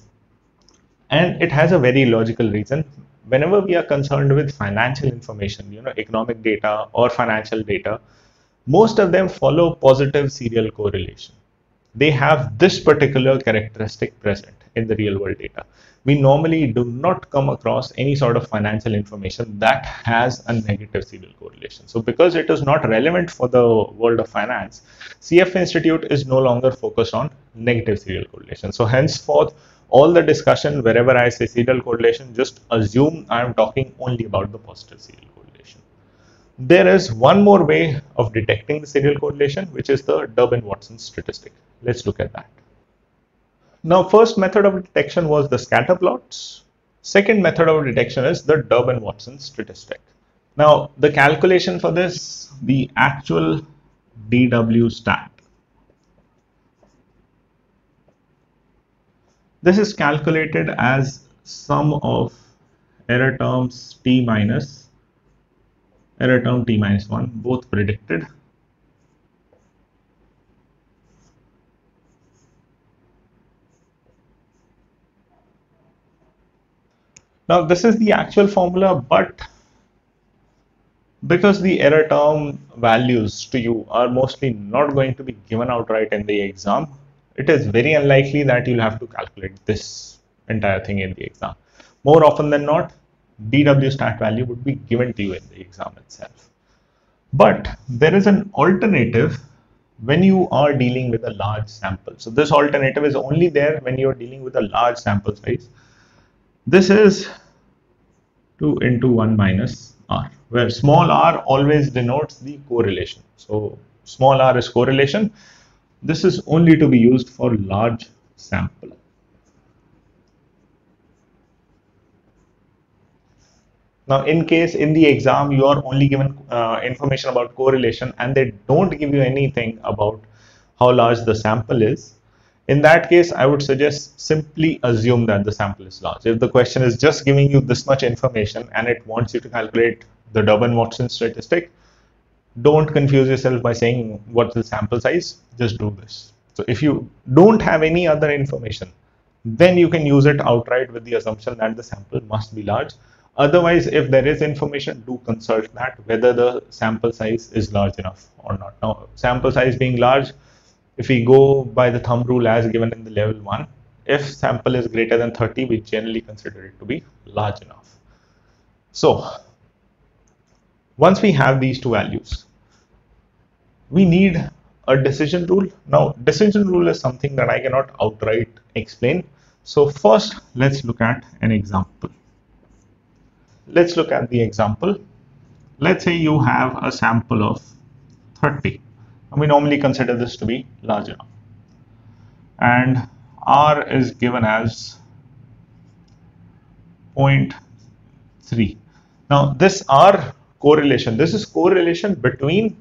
A: and it has a very logical reason. Whenever we are concerned with financial information, economic data or financial data, most of them follow positive serial correlation. They have this particular characteristic present in the real world data. We normally do not come across any sort of financial information that has a negative serial correlation. So because it is not relevant for the world of finance, CFA Institute is no longer focused on negative serial correlation. So henceforth, all the discussion, wherever I say serial correlation, just assume I am talking only about the positive serial correlation. There is one more way of detecting the serial correlation, which is the Durbin-Watson statistic. Let's look at that. Now, first method of detection was the scatter plots. Second method of detection is the Durbin-Watson statistic. Now, the calculation for this, the actual DW stat. This is calculated as sum of error terms t minus error term t minus 1, both predicted, Now this is the actual formula, but because the error term values to you are mostly not going to be given outright in the exam, it is very unlikely that you'll have to calculate this entire thing in the exam. More often than not, DW stat value would be given to you in the exam itself. But there is an alternative when you are dealing with a large sample. So this alternative is only there when you are dealing with a large sample size. This is 2 into 1 minus r, where small r always denotes the correlation. So small r is correlation. This is only to be used for large sample. Now, in case in the exam you are only given information about correlation and they don't give you anything about how large the sample is, in that case, I would suggest simply assume that the sample is large. If the question is just giving you this much information and it wants you to calculate the Durbin-Watson statistic, don't confuse yourself by saying what's the sample size, just do this. So if you don't have any other information, then you can use it outright with the assumption that the sample must be large. Otherwise, if there is information, do consult that whether the sample size is large enough or not. Now, sample size being large, if we go by the thumb rule as given in the level 1, if sample is greater than 30, we generally consider it to be large enough. So, once we have these two values, we need a decision rule. Now, decision rule is something that I cannot outright explain. So first, let's look at an example. Let's look at the example. Let's say you have a sample of 30. And we normally consider this to be large enough. And R is given as 0.3. Now, this R correlation, this is correlation between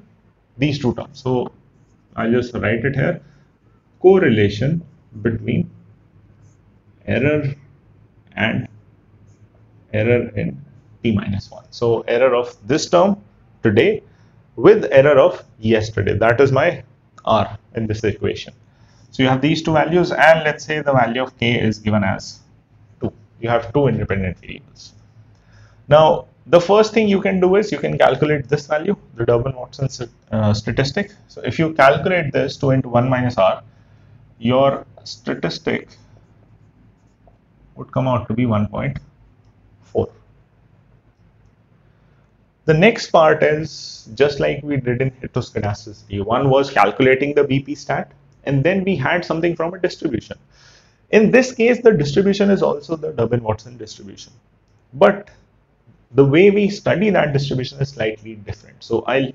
A: these two terms. So I'll just write it here. Correlation between error and error in t minus 1. So error of this term today with error of yesterday. That is my R in this equation. So you have these two values, and let's say the value of k is given as 2. You have two independent variables. Now, the first thing you can do is you can calculate this value, the Durbin-Watson statistic. So if you calculate this 2 into 1 minus r, your statistic would come out to be 1.4. The next part is just like we did in heteroskedasticity. One was calculating the BP stat, and then we had something from a distribution. In this case, the distribution is also the Durbin-Watson distribution. But the way we study that distribution is slightly different. So I'll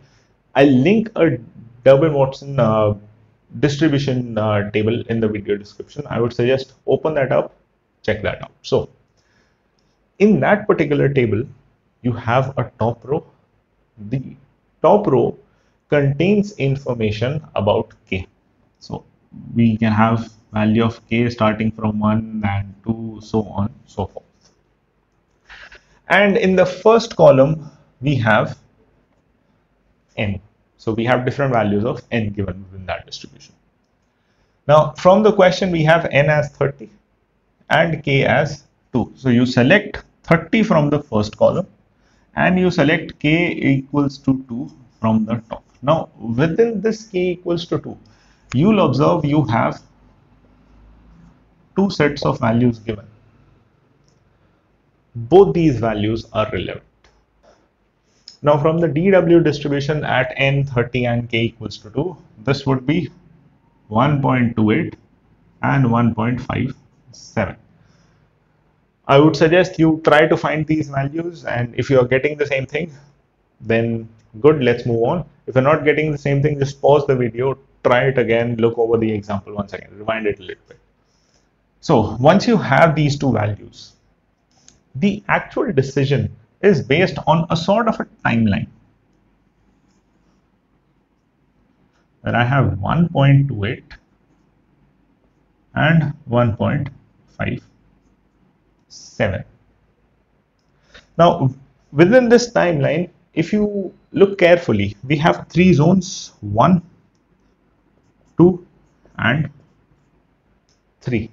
A: link a Durbin-Watson distribution table in the video description. I would suggest open that up, check that out. So in that particular table, you have a top row. The top row contains information about k. So we can have value of k starting from 1 and 2, so on, so forth. And in the first column, we have n. So we have different values of n given within that distribution. Now, from the question, we have n as 30 and k as 2. So you select 30 from the first column and you select k equals to 2 from the top. Now, within this k equals to 2, you'll observe you have two sets of values given. Both these values are relevant. Now, from the DW distribution at n, 30 and k equals to 2, this would be 1.28 and 1.57. I would suggest you try to find these values, and if you are getting the same thing, then good, let's move on. If you're not getting the same thing, just pause the video, try it again, look over the example once again, rewind it a little bit. So once you have these two values, the actual decision is based on a sort of a timeline. Where I have 1.28 and 1.57. Now, within this timeline, if you look carefully, we have three zones, 1, 2, and 3.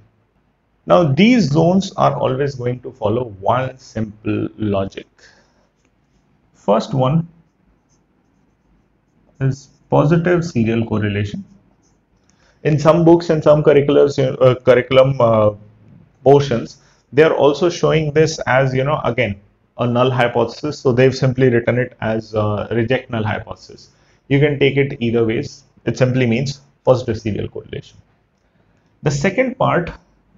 A: Now, these zones are always going to follow one simple logic. First one is positive serial correlation. In some books and some curriculum portions, they are also showing this as, again, a null hypothesis. So they've simply written it as reject null hypothesis. You can take it either ways. It simply means positive serial correlation. The second part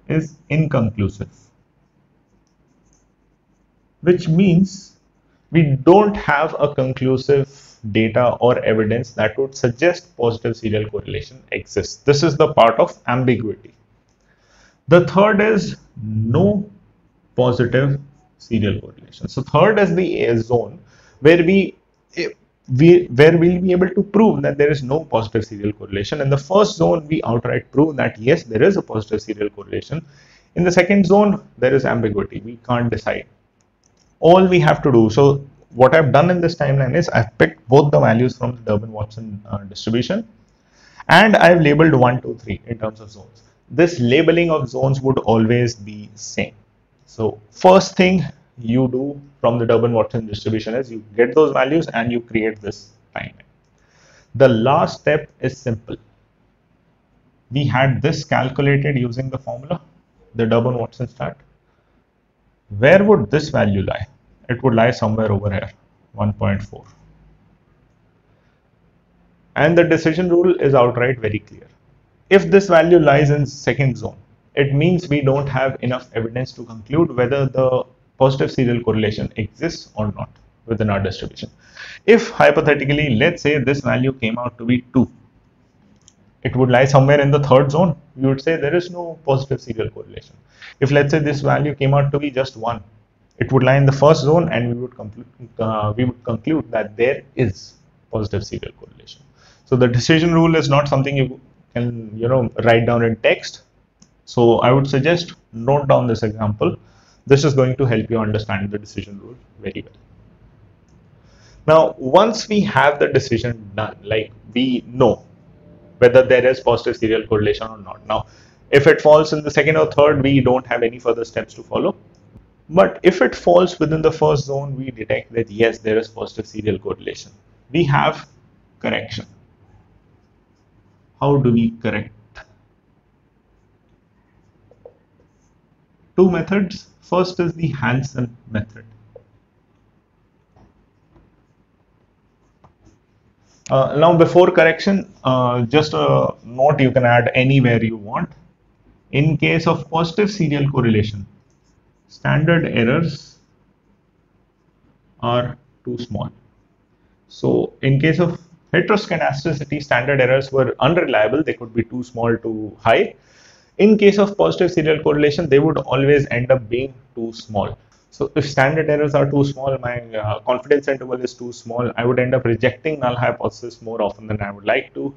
A: is inconclusive, which means we don't have a conclusive data or evidence that would suggest positive serial correlation exists. This is the part of ambiguity. The third is no positive serial correlation. So third is the zone where where we'll be able to prove that there is no positive serial correlation. In the first zone, we outright prove that yes, there is a positive serial correlation. In the second zone, there is ambiguity. We can't decide. All we have to do, so what I've done in this timeline is I've picked both the values from the Durbin-Watson distribution, and I've labeled 1, 2, 3 in terms of zones. This labeling of zones would always be same. So first thing you do from the Durbin-Watson distribution is you get those values and you create this timeline. The last step is simple. We had this calculated using the formula, the Durbin-Watson stat. Where would this value lie? It would lie somewhere over here, 1.4. And the decision rule is outright very clear. If this value lies in second zone, it means we don't have enough evidence to conclude whether the positive serial correlation exists or not within our distribution. If hypothetically, let's say this value came out to be 2, it would lie somewhere in the third zone. We would say there is no positive serial correlation. If let's say this value came out to be just 1, it would lie in the first zone, and we would conclude that there is positive serial correlation. So the decision rule is not something you can write down in text. So I would suggest note down this example. This is going to help you understand the decision rule very well. Now, once we have the decision done, like we know whether there is positive serial correlation or not. Now, if it falls in the second or third, we don't have any further steps to follow. But if it falls within the first zone, we detect that yes, there is positive serial correlation. We have correction. How do we correct? Two methods. First is the Hansen method. Now, before correction, just a note you can add anywhere you want. In case of positive serial correlation, standard errors are too small. So, in case of heteroskedasticity, standard errors were unreliable. They could be too small, too high. In case of positive serial correlation, they would always end up being too small. So if standard errors are too small, my confidence interval is too small, I would end up rejecting null hypothesis more often than I would like to,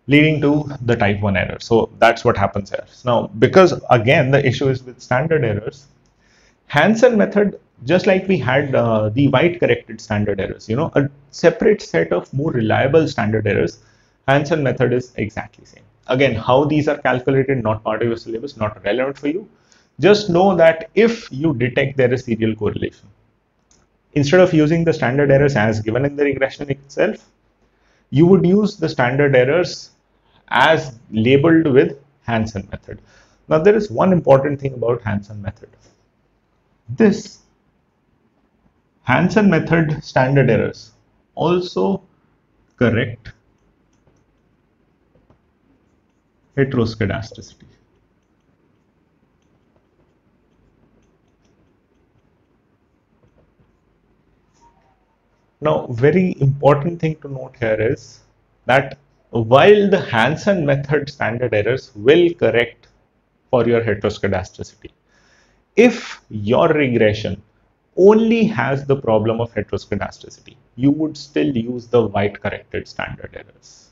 A: leading to the type 1 error. So that's what happens here. Now, because again, the issue is with standard errors, Hansen method, just like we had the white corrected standard errors, a separate set of more reliable standard errors, Hansen method is exactly same. Again, how these are calculated, not part of your syllabus, not relevant for you. Just know that if you detect there is serial correlation, instead of using the standard errors as given in the regression itself, you would use the standard errors as labeled with Hansen method. Now, there is one important thing about Hansen method. This Hansen method standard errors also correct heteroskedasticity. Now, very important thing to note here is that while the Hansen method standard errors will correct for your heteroskedasticity, if your regression only has the problem of heteroskedasticity, you would still use the white corrected standard errors.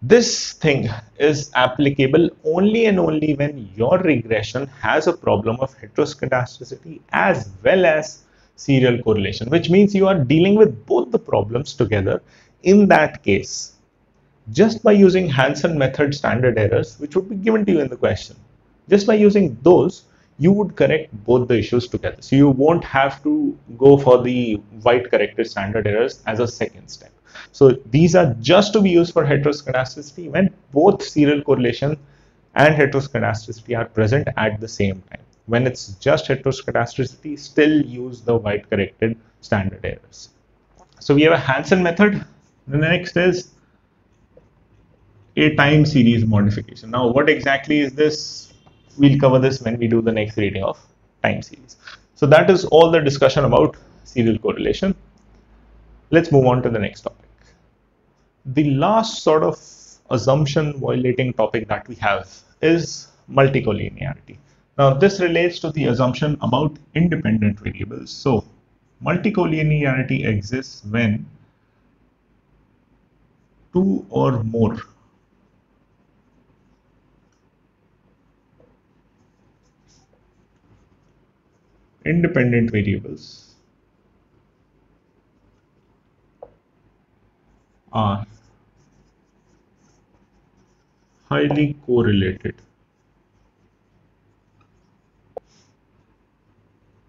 A: This thing is applicable only and only when your regression has a problem of heteroskedasticity as well as serial correlation, which means you are dealing with both the problems together. In that case, just by using Hansen method standard errors, which would be given to you in the question, Just by using those, you would correct both the issues together. So you won't have to go for the white corrected standard errors as a second step. So these are just to be used for heteroscedasticity when both serial correlation and heteroscedasticity are present at the same time. When it's just heteroscedasticity, still use the white corrected standard errors. So we have a Hansen method. The next is a time series modification. Now, what exactly is this? We'll cover this when we do the next reading of time series. So that is all the discussion about serial correlation. Let's move on to the next topic. The last sort of assumption violating topic that we have is multicollinearity. Now, this relates to the assumption about independent variables. So, multicollinearity exists when two or more independent variables are highly correlated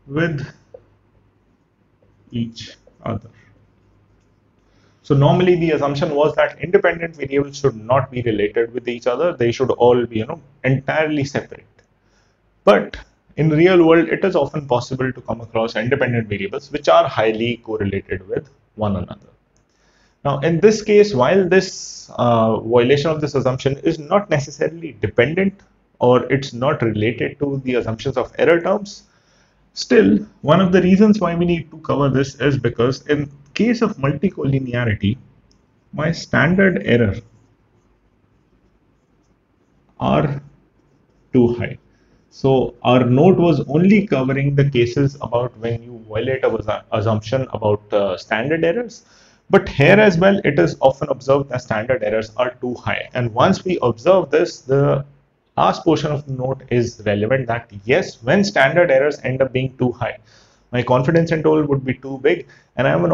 A: with each other. So normally the assumption was that independent variables should not be related with each other. They should all be, entirely separate. But in real world, it is often possible to come across independent variables which are highly correlated with one another. Now, in this case, while this violation of this assumption is not necessarily dependent or it's not related to the assumptions of error terms, still, one of the reasons why we need to cover this is because in case of multicollinearity, my standard error are too high. So our note was only covering the cases about when you violate a assumption about standard errors. But here as well, it is often observed that standard errors are too high. And once we observe this, the last portion of the note is relevant that yes, when standard errors end up being too high, my confidence interval would be too big, and I would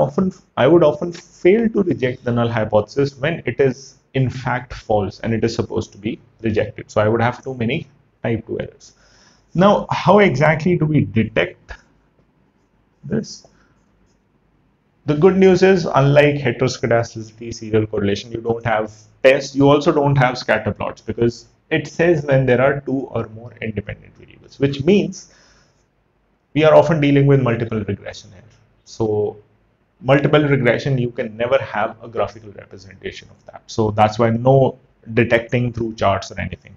A: often fail to reject the null hypothesis when it is in fact false and it is supposed to be rejected. So I would have too many type 2 errors. Now, how exactly do we detect this? The good news is, unlike heteroskedasticity, serial correlation, you don't have tests, you also don't have scatter plots because it says when there are two or more independent variables, which means we are often dealing with multiple regression here. So multiple regression, you can never have a graphical representation of that. So that's why no detecting through charts or anything.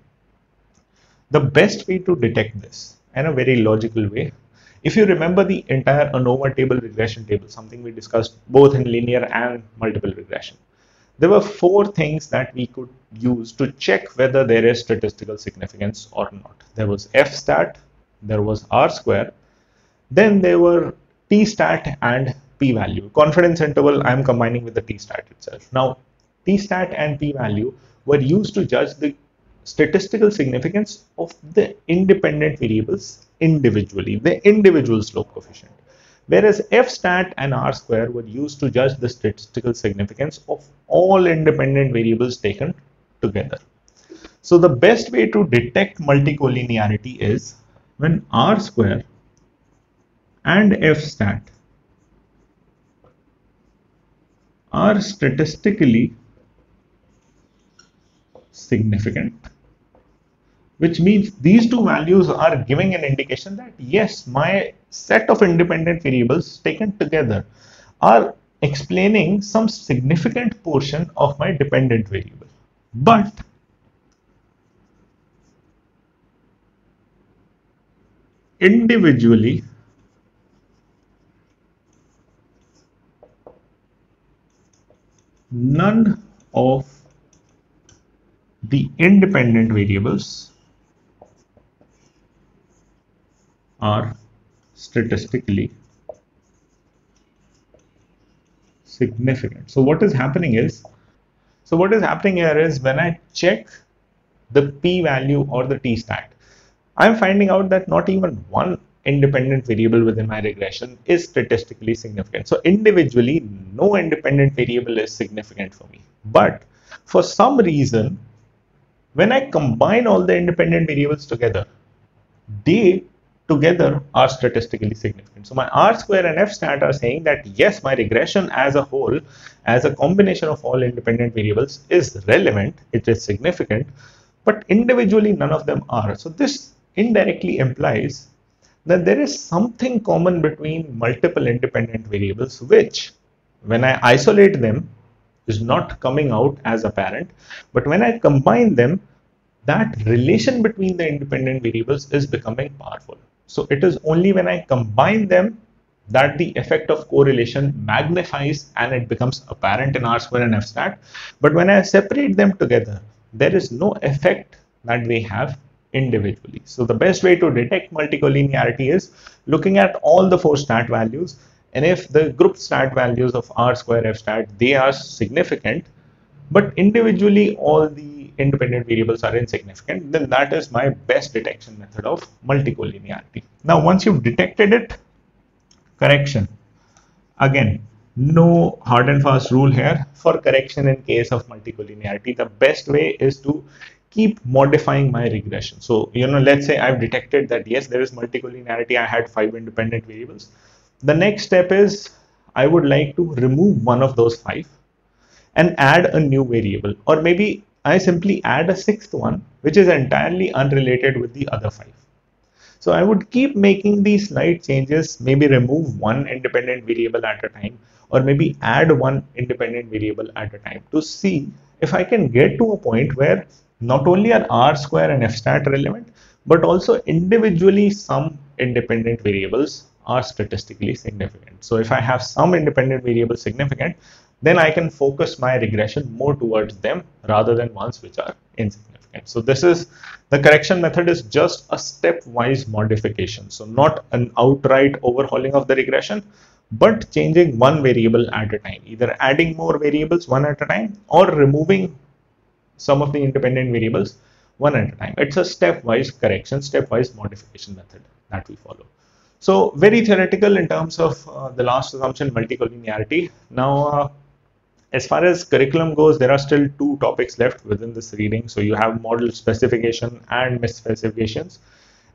A: The best way to detect this in a very logical way, if you remember the entire ANOVA table, regression table, something we discussed both in linear and multiple regression, there were four things that we could use to check whether there is statistical significance or not. There was f-stat, there was r-square, then there were t-stat and p-value. Confidence interval I am combining with the t-stat itself. Now, t-stat and p-value were used to judge the statistical significance of the independent variables individually, the individual slope coefficient. Whereas f-stat and r-square were used to judge the statistical significance of all independent variables taken together. So the best way to detect multicollinearity is when r-square and f-stat are statistically significant, which means these two values are giving an indication that yes, my set of independent variables taken together are explaining some significant portion of my dependent variable. But individually, none of the independent variables are statistically significant. So what is happening here is when I check the p-value or the t-stat, I'm finding out that not even one independent variable within my regression is statistically significant. So individually, no independent variable is significant for me. But for some reason, When I combine all the independent variables together, they together are statistically significant. So my R square and F stat are saying that yes, my regression as a whole, as a combination of all independent variables is relevant, it is significant, but individually none of them are. So this indirectly implies that there is something common between multiple independent variables, which when I isolate them is not coming out as apparent, but when I combine them, that relation between the independent variables is becoming powerful. So it is only when I combine them that the effect of correlation magnifies and it becomes apparent in R square and F stat. But when I separate them together, there is no effect that they have individually. So the best way to detect multicollinearity is looking at all the four stat values. And if the group stat values of R square F stat, they are significant, but individually all the independent variables are insignificant, then that is my best detection method of multicollinearity. Now, once you've detected it, correction. Again, no hard and fast rule here. For correction in case of multicollinearity, the best way is to keep modifying my regression. So, let's say I've detected that yes, there is multicollinearity. I had 5 independent variables. The next step is I would like to remove one of those 5 and add a new variable, or maybe I simply add a sixth one which is entirely unrelated with the other 5. So I would keep making these slight changes, maybe remove one independent variable at a time, or maybe add one independent variable at a time to see if I can get to a point where not only are R square and F stat relevant, but also individually some independent variables are statistically significant. So if I have some independent variables significant, then I can focus my regression more towards them rather than ones which are insignificant. So this is the correction method is just a stepwise modification. So not an outright overhauling of the regression, but changing one variable at a time, either adding more variables one at a time or removing some of the independent variables one at a time. It's a stepwise correction, stepwise modification method that we follow. So very theoretical in terms of the last assumption, multicollinearity. Now, as far as curriculum goes, there are still 2 topics left within this reading. So you have model specification and misspecifications,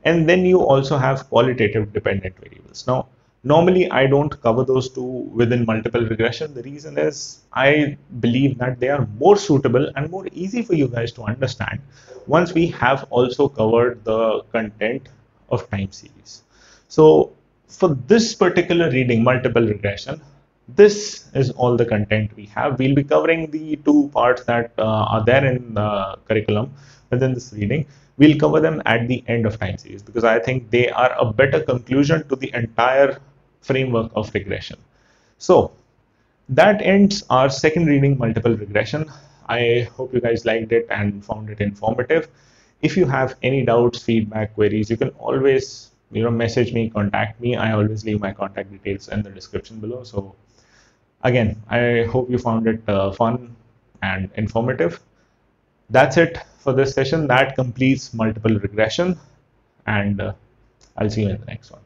A: and then you also have qualitative dependent variables. Now, normally I don't cover those 2 within multiple regression. The reason is I believe that they are more suitable and more easy for you guys to understand once we have also covered the content of time series. So for this particular reading, multiple regression, this is all the content we have. We'll be covering the 2 parts that are there in the curriculum within this reading. We'll cover them at the end of time series because I think they are a better conclusion to the entire framework of regression. So that ends our second reading, multiple regression. I hope you guys liked it and found it informative. If you have any doubts, feedback, queries, you can always message me, contact me. I always leave my contact details in the description below. So again, I hope you found it fun and informative. That's it for this session. That completes multiple regression, and I'll see you in the next one.